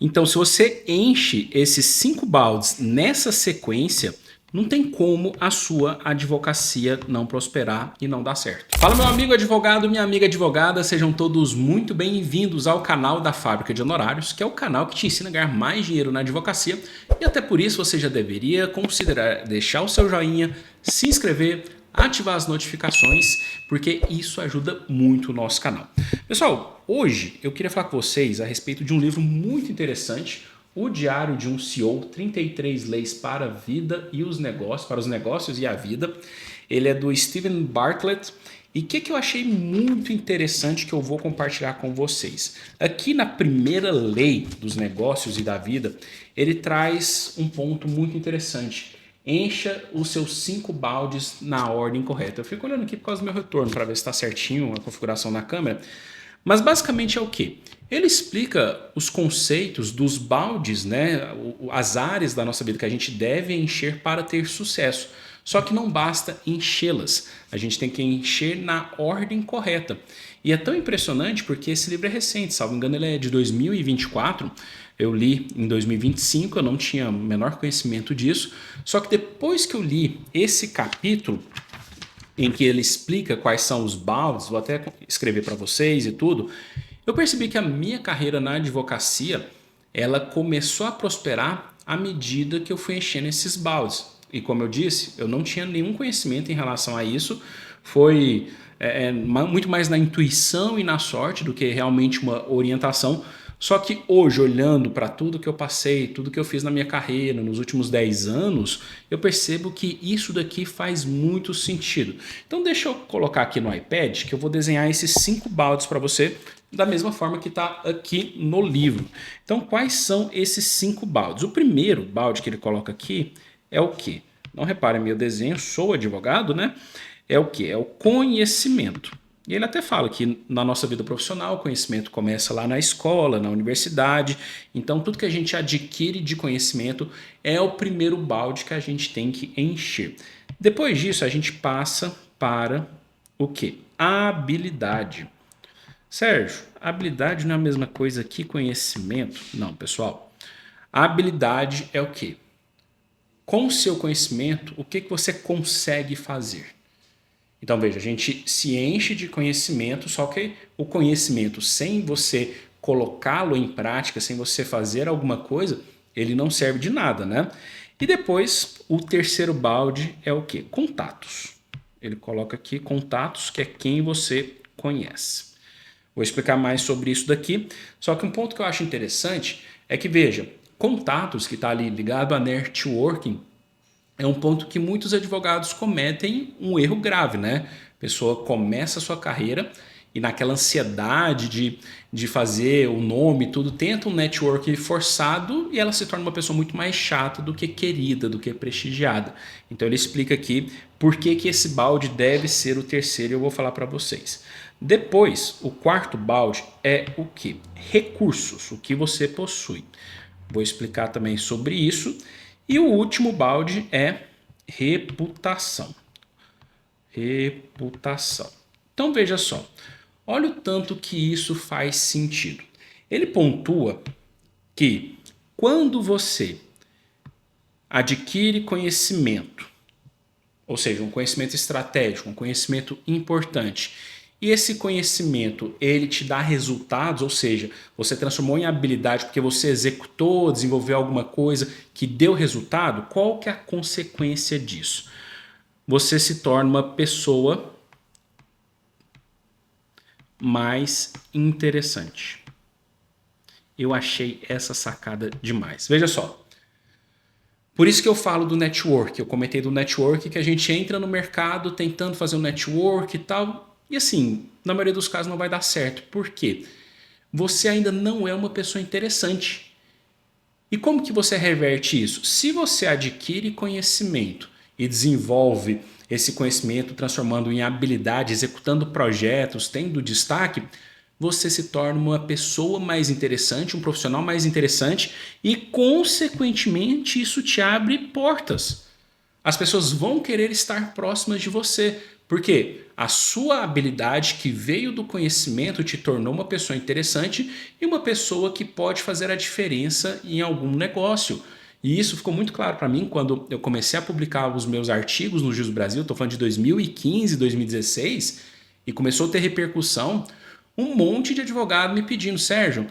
Então, se você enche esses 5 baldes nessa sequência, não tem como a sua advocacia não prosperar e não dar certo. Fala, meu amigo advogado, minha amiga advogada, sejam todos muito bem-vindos ao canal da Fábrica de Honorários, que é o canal que te ensina a ganhar mais dinheiro na advocacia, e até por isso você já deveria considerar deixar o seu joinha, se inscrever, ativar as notificações, porque isso ajuda muito o nosso canal. Pessoal, hoje eu queria falar com vocês a respeito de um livro muito interessante, O Diário de um CEO, 33 Leis para a Vida e os Negócios, para os Negócios e a Vida. Ele é do Steven Bartlett. E o que eu achei muito interessante que eu vou compartilhar com vocês? Aqui na primeira lei dos negócios e da vida, ele traz um ponto muito interessante. Encha os seus 5 baldes na ordem correta. Eu fico olhando aqui por causa do meu retorno para ver se está certinho a configuração na câmera. Mas basicamente é o quê? Ele explica os conceitos dos baldes, né? As áreas da nossa vida que a gente deve encher para ter sucesso. Só que não basta enchê-las, a gente tem que encher na ordem correta. E é tão impressionante porque esse livro é recente, salvo engano ele é de 2024, eu li em 2025, eu não tinha o menor conhecimento disso, só que depois que eu li esse capítulo, em que ele explica quais são os baldes, vou até escrever para vocês e tudo, eu percebi que a minha carreira na advocacia, ela começou a prosperar à medida que eu fui enchendo esses baldes. E como eu disse, eu não tinha nenhum conhecimento em relação a isso, foi muito mais na intuição e na sorte do que realmente uma orientação. Só que hoje, olhando para tudo que eu passei, tudo que eu fiz na minha carreira, nos últimos 10 anos, eu percebo que isso daqui faz muito sentido. Então deixa eu colocar aqui no iPad que eu vou desenhar esses 5 baldes para você, da mesma forma que está aqui no livro. Então quais são esses 5 baldes? O primeiro balde que ele coloca aqui é o quê? Não reparem meu desenho, sou advogado, né? É o quê? É o conhecimento. E ele até fala que na nossa vida profissional o conhecimento começa lá na escola, na universidade. Então tudo que a gente adquire de conhecimento é o primeiro balde que a gente tem que encher. Depois disso a gente passa para o quê? A habilidade. Sérgio, habilidade não é a mesma coisa que conhecimento? Não, pessoal. A habilidade é o quê? Com o seu conhecimento, o que você consegue fazer? Então veja, a gente se enche de conhecimento, só que o conhecimento sem você colocá-lo em prática, sem você fazer alguma coisa, ele não serve de nada, né? E depois o terceiro balde é o quê? Contatos. Ele coloca aqui contatos, que é quem você conhece. Vou explicar mais sobre isso daqui, só que um ponto que eu acho interessante é que, veja, contatos que está ali ligado a networking, é um ponto que muitos advogados cometem um erro grave, né? A pessoa começa a sua carreira e naquela ansiedade de fazer o nome e tudo, tenta um network forçado e ela se torna uma pessoa muito mais chata do que querida, do que prestigiada. Então ele explica aqui por que esse balde deve ser o terceiro e eu vou falar para vocês. Depois, o quarto balde é o que? Recursos, o que você possui. Vou explicar também sobre isso. E o último balde é reputação. Reputação. Então veja só, olha o tanto que isso faz sentido. Ele pontua que quando você adquire conhecimento, ou seja, um conhecimento estratégico, um conhecimento importante, e esse conhecimento ele te dá resultados, ou seja, você transformou em habilidade porque você executou, desenvolveu alguma coisa que deu resultado, qual que é a consequência disso? Você se torna uma pessoa mais interessante. Eu achei essa sacada demais. Veja só. Por isso que eu falo do network. Eu comentei do network que a gente entra no mercado tentando fazer um network e tal. E assim, na maioria dos casos não vai dar certo. Por quê? Você ainda não é uma pessoa interessante. E como que você reverte isso? Se você adquire conhecimento e desenvolve esse conhecimento transformando em habilidade, executando projetos, tendo destaque, você se torna uma pessoa mais interessante, um profissional mais interessante e, consequentemente, isso te abre portas. As pessoas vão querer estar próximas de você, Porque a sua habilidade que veio do conhecimento te tornou uma pessoa interessante e uma pessoa que pode fazer a diferença em algum negócio. E isso ficou muito claro para mim quando eu comecei a publicar os meus artigos no Giz Brasil, estou falando de 2015, 2016, e começou a ter repercussão. Um monte de advogado me pedindo, Sérgio,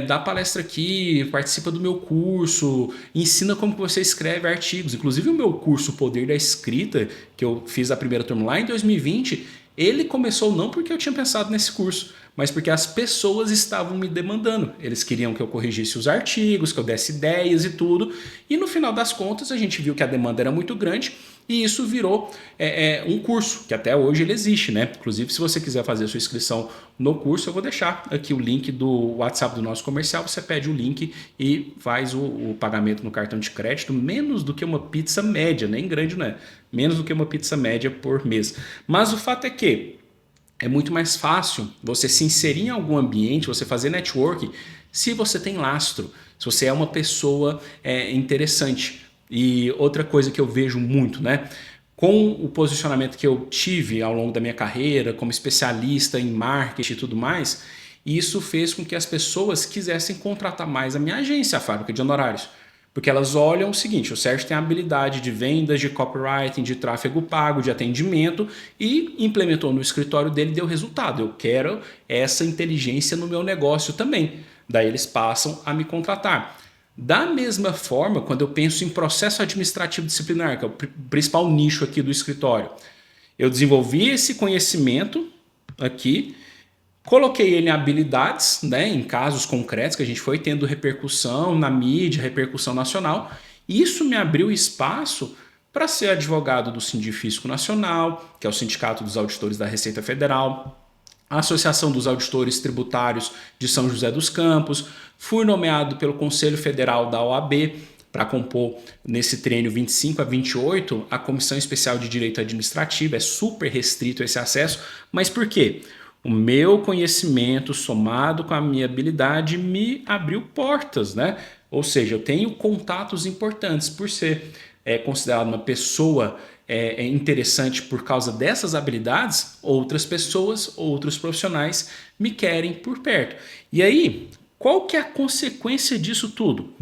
dá palestra aqui, participa do meu curso, ensina como que você escreve artigos. Inclusive o meu curso Poder da Escrita, que eu fiz a primeira turma lá em 2020, ele começou não porque eu tinha pensado nesse curso, mas porque as pessoas estavam me demandando. Eles queriam que eu corrigisse os artigos, que eu desse ideias e tudo. E no final das contas a gente viu que a demanda era muito grande e isso virou um curso, que até hoje ele existe, né? Inclusive, se você quiser fazer a sua inscrição no curso, eu vou deixar aqui o link do WhatsApp do nosso comercial. Você pede o link e faz o pagamento no cartão de crédito, menos do que uma pizza média, nem grande não é, menos do que uma pizza média por mês. Mas o fato é que é muito mais fácil você se inserir em algum ambiente, você fazer networking, se você tem lastro, se você é uma pessoa interessante. E outra coisa que eu vejo muito, né? Com o posicionamento que eu tive ao longo da minha carreira, como especialista em marketing e tudo mais, isso fez com que as pessoas quisessem contratar mais a minha agência, a Fábrica de Honorários. Porque elas olham o seguinte, o Sérgio tem a habilidade de vendas, de copywriting, de tráfego pago, de atendimento e implementou no escritório dele e deu resultado. Eu quero essa inteligência no meu negócio também. Daí eles passam a me contratar. Da mesma forma, quando eu penso em processo administrativo disciplinar, que é o principal nicho aqui do escritório, eu desenvolvi esse conhecimento aqui, coloquei ele em habilidades, né, em casos concretos que a gente foi tendo repercussão na mídia, repercussão nacional. Isso me abriu espaço para ser advogado do Sindifisco Nacional, que é o Sindicato dos Auditores da Receita Federal, a Associação dos Auditores Tributários de São José dos Campos, fui nomeado pelo Conselho Federal da OAB para compor nesse treino 25 a 28 a Comissão Especial de Direito Administrativo, é super restrito esse acesso, mas por quê? O meu conhecimento somado com a minha habilidade me abriu portas, né? Ou seja, eu tenho contatos importantes por ser considerado uma pessoa interessante por causa dessas habilidades, outras pessoas, outros profissionais me querem por perto. E aí, qual que é a consequência disso tudo?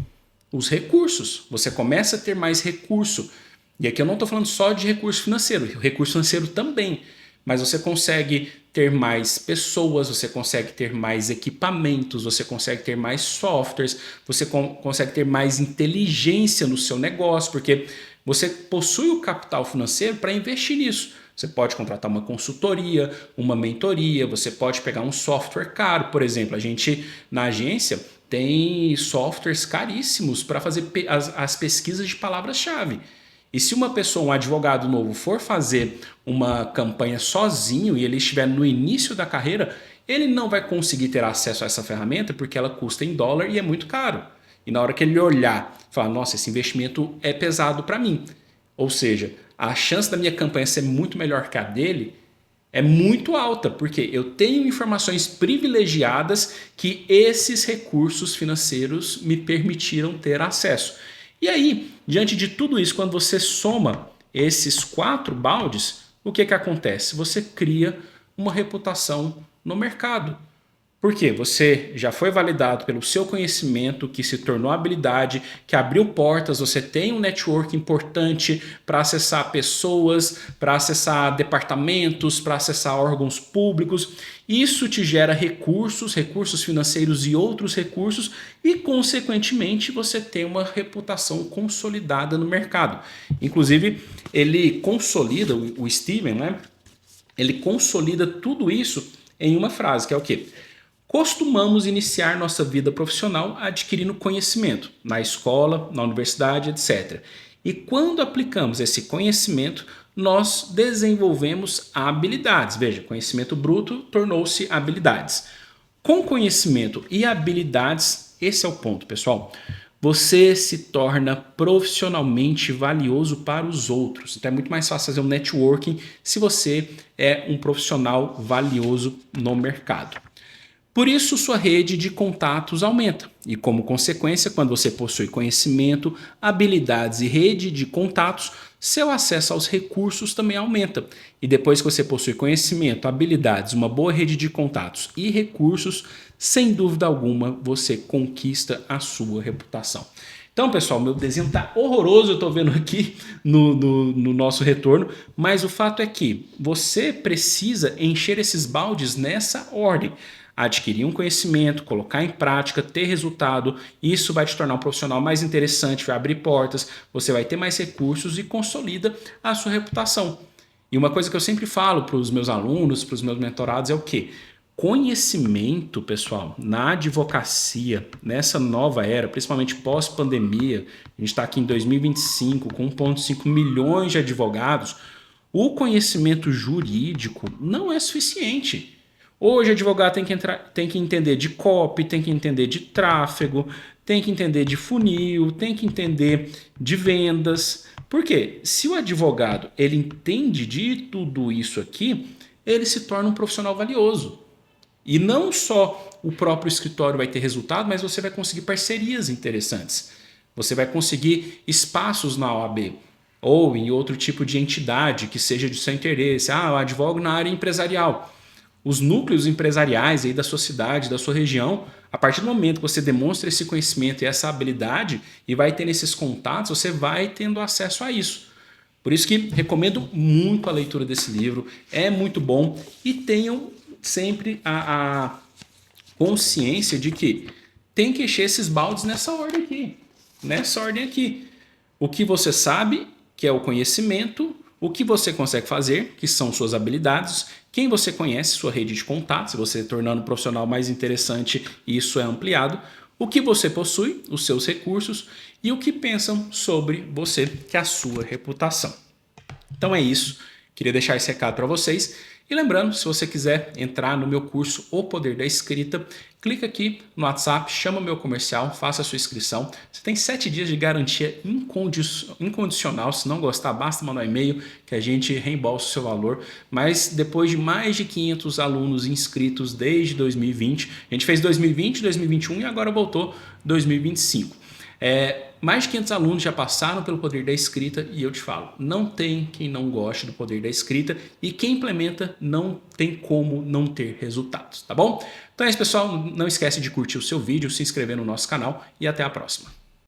Os recursos. Você começa a ter mais recurso. E aqui eu não estou falando só de recurso financeiro, recurso financeiro também. Mas você consegue ter mais pessoas, você consegue ter mais equipamentos, você consegue ter mais softwares, você consegue ter mais inteligência no seu negócio, porque você possui o capital financeiro para investir nisso. Você pode contratar uma consultoria, uma mentoria, você pode pegar um software caro, por exemplo. A gente, na agência, tem softwares caríssimos para fazer as pesquisas de palavras-chave. E se uma pessoa, um advogado novo, for fazer uma campanha sozinho e ele estiver no início da carreira, ele não vai conseguir ter acesso a essa ferramenta porque ela custa em dólar e é muito caro. E na hora que ele olhar, falar, nossa, esse investimento é pesado para mim. Ou seja, a chance da minha campanha ser muito melhor que a dele é muito alta, porque eu tenho informações privilegiadas que esses recursos financeiros me permitiram ter acesso. E aí, diante de tudo isso, quando você soma esses 4 baldes, o que acontece? Você cria uma reputação no mercado. Por quê? Você já foi validado pelo seu conhecimento, que se tornou habilidade, que abriu portas, você tem um network importante para acessar pessoas, para acessar departamentos, para acessar órgãos públicos. Isso te gera recursos, recursos financeiros e outros recursos e, consequentemente, você tem uma reputação consolidada no mercado. Inclusive, ele consolida, o Steven, né? Ele consolida tudo isso em uma frase, que é o quê? Costumamos iniciar nossa vida profissional adquirindo conhecimento na escola, na universidade, etc. E quando aplicamos esse conhecimento, nós desenvolvemos habilidades. Veja, conhecimento bruto tornou-se habilidades. Com conhecimento e habilidades, esse é o ponto, pessoal. Você se torna profissionalmente valioso para os outros. Então é muito mais fácil fazer um networking se você é um profissional valioso no mercado. Por isso, sua rede de contatos aumenta e, como consequência, quando você possui conhecimento, habilidades e rede de contatos, seu acesso aos recursos também aumenta. E depois que você possui conhecimento, habilidades, uma boa rede de contatos e recursos, sem dúvida alguma você conquista a sua reputação. Então, pessoal, meu desenho tá horroroso, eu tô vendo aqui no nosso retorno, mas o fato é que você precisa encher esses baldes nessa ordem. Adquirir um conhecimento, colocar em prática, ter resultado, isso vai te tornar um profissional mais interessante, vai abrir portas, você vai ter mais recursos e consolida a sua reputação. E uma coisa que eu sempre falo para os meus alunos, para os meus mentorados é o quê? Conhecimento, pessoal, na advocacia, nessa nova era, principalmente pós-pandemia, a gente está aqui em 2025 com 1,5 milhões de advogados, o conhecimento jurídico não é suficiente. Hoje, o advogado tem que entender de copy, tem que entender de tráfego, tem que entender de funil, tem que entender de vendas. Por quê? Se o advogado ele entende de tudo isso aqui, ele se torna um profissional valioso. E não só o próprio escritório vai ter resultado, mas você vai conseguir parcerias interessantes. Você vai conseguir espaços na OAB ou em outro tipo de entidade que seja de seu interesse. Ah, eu advogo na área empresarial. Os núcleos empresariais aí da sua cidade, da sua região, a partir do momento que você demonstra esse conhecimento e essa habilidade e vai tendo esses contatos, você vai tendo acesso a isso. Por isso que recomendo muito a leitura desse livro, é muito bom e tenham sempre a consciência de que tem que encher esses baldes nessa ordem aqui. O que você sabe, que é o conhecimento, o que você consegue fazer, que são suas habilidades, quem você conhece, sua rede de contatos, se você tornando um profissional mais interessante, isso é ampliado, o que você possui, os seus recursos e o que pensam sobre você, que é a sua reputação. Então é isso, queria deixar esse recado para vocês. E lembrando, se você quiser entrar no meu curso O Poder da Escrita, clica aqui no WhatsApp, chama o meu comercial, faça a sua inscrição. Você tem 7 dias de garantia incondicional. Se não gostar, basta mandar um e-mail que a gente reembolsa o seu valor. Mas depois de mais de 500 alunos inscritos desde 2020, a gente fez 2020, 2021 e agora voltou 2025. Mais de 500 alunos já passaram pelo Poder da Escrita e eu te falo, não tem quem não goste do Poder da Escrita e quem implementa não tem como não ter resultados, tá bom? Então é isso, pessoal, não esquece de curtir o seu vídeo, se inscrever no nosso canal e até a próxima.